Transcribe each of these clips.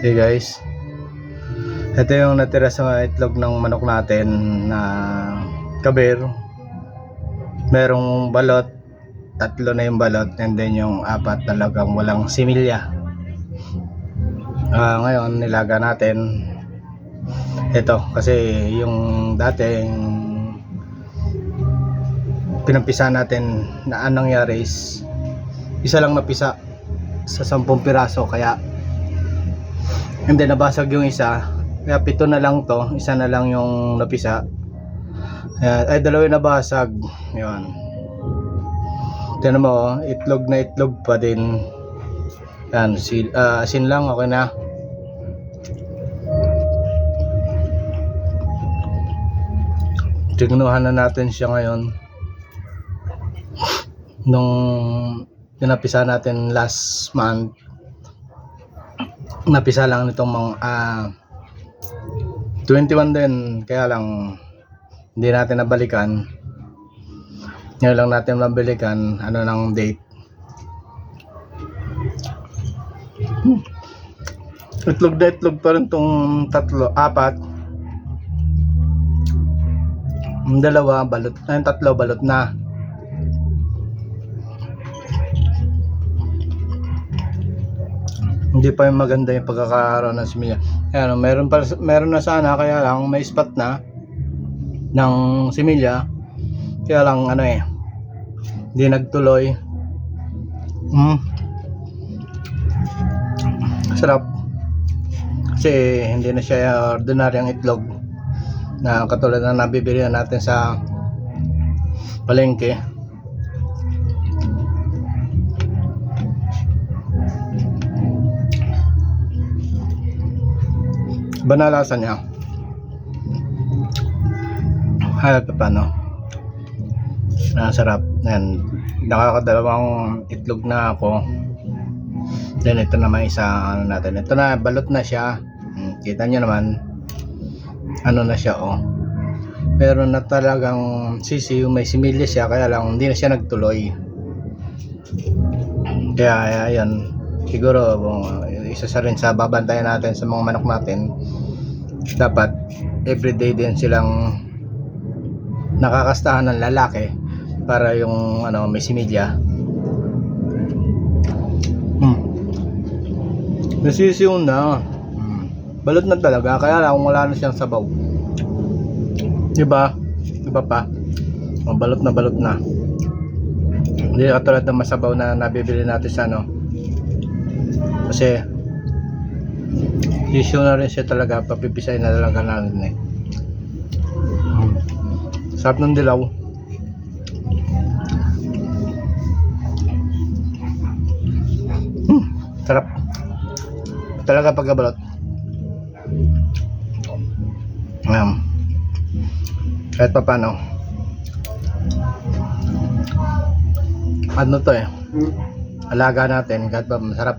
Hey guys, ito yung natira sa itlog ng manok natin na kabir. Merong balot, tatlo na yung balot, and then yung apat talagang walang similya. Ngayon nilaga natin ito kasi yung dating pinampisa natin na anong nangyari is isa lang napisa sa 10 piraso, kaya hindi nabasag yung isa, kaya 7 na lang to, isa na lang yung napisa. Ay, dalawa yung nabasag. Yun, tignan mo, itlog na itlog pa din yan. Asin lang, okay na. Tignuhan na natin siya ngayon. Nung pinapisa natin last month, napisa lang nitong mga 21 din, kaya lang hindi natin nabalikan. Ngayon lang natin nabalikan ano ng date. Itlog na itlog pa rin tong apat. Yung dalawa balot, yung tatlo balot na. Hindi pa yung maganda yung pagkakaroon ng similya. Ayan, meron na sana, kaya lang may spot na ng similya, kaya lang hindi nagtuloy. Sarap kasi hindi na siya ordinaryong itlog na katulad na nabibili natin sa palengke. Banalasa niya. Hayat pa paano. Sarap. Yan. Nakakadalawang itlog na ako. Then ito naman isa natin. Ito na, balot na siya. Kita nyo naman. Ano na siya, oh. Pero na talagang sisiw, may similya siya, kaya lang hindi na siya nagtuloy. Kaya ayan. Siguro isa sa rin sa babantayan natin sa mga manok natin, dapat everyday din silang nakakastahan ng lalaki para yung may similya. Nasisiw na, balot na talaga, kaya lang wala na siyang sabaw. Diba pa, balot na, hindi katulad ng masabaw na nabibili natin sa kasi issue na rin siya talaga, papipisay na talaga natin sarap ng dilaw. Sarap talaga pagkabalot. Kahit pa paano to alaga natin, kahit pa masarap,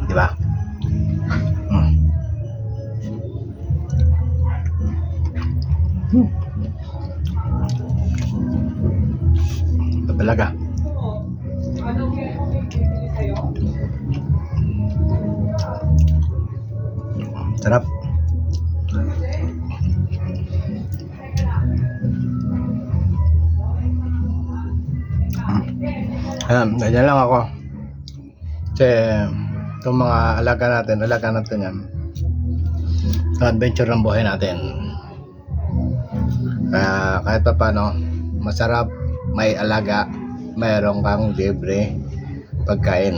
diba? Ito talaga sarap. Ganyan lang ako kasi itong mga alaga natin yan, adventure ng buhay natin. Kahit pa paano masarap, may alaga, mayroong kang libre pagkain.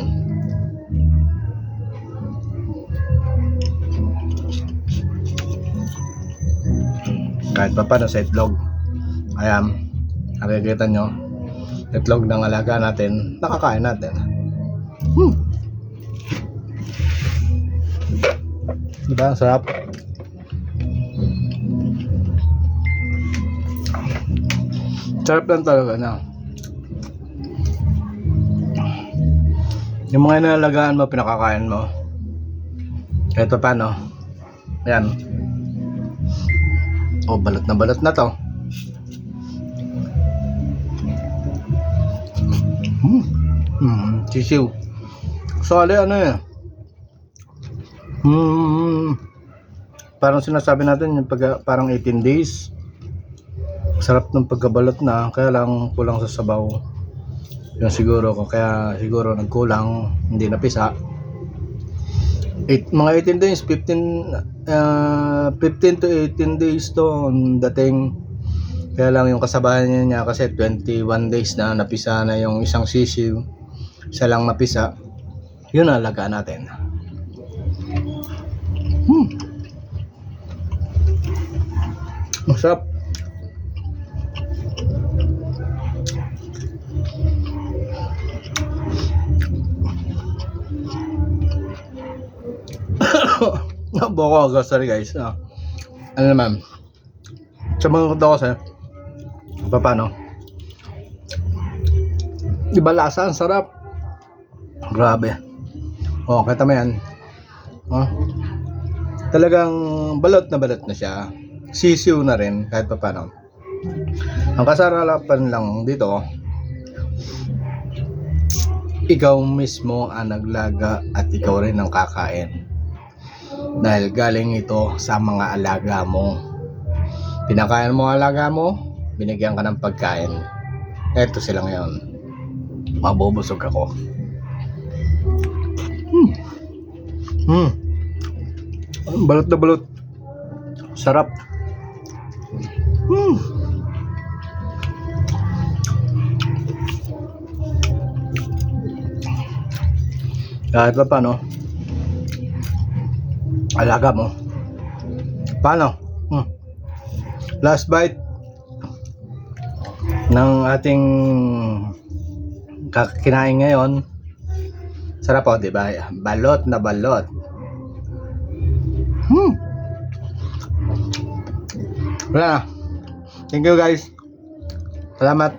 Kahit pa paano sa itlog, ayan, nakikita nyo, itlog ng alaga natin, nakakain natin. Diba? Sarap. Sarap lang talaga na. Yung mga inalagaan mo, pinakakain mo. Ito paano? Ayan. Balot na to. Sisiw. Sali Parang sinasabi natin yung parang 18 days. Sarap ng pagkabalot na, kaya lang kulang sa sabaw. Yung siguro ko, kaya siguro nagkulang, hindi napisa. Mga 18 days, 15 to 18 days to ang dating. Kaya lang yung kasabayan niya kasi 21 days na napisa na yung isang sisiw. Isa lang napisa. Yun ang alagaan natin. Masarap. Boko agad, sorry guys. Ano naman, sa mga kuto kasi paano, diba lasa, ang sarap, grabe. Kita mo yan, talagang balot na siya, sisiw na rin kahit paano. Ang kasarapan lang dito, ikaw mismo ang naglaga at ikaw rin ang kakain. Dahil galing ito sa mga alaga mo. Pinakain mo ang alaga mo, binigyan ka ng pagkain. Eto sila ngayon. Mabubusog ako. Balot na balot. Sarap. Kahit pa paano, alaga mo. Paano? Last bite ng ating kinain ngayon. Sarap po, diba? Balot na balot. Wala na. Thank you guys. Salamat.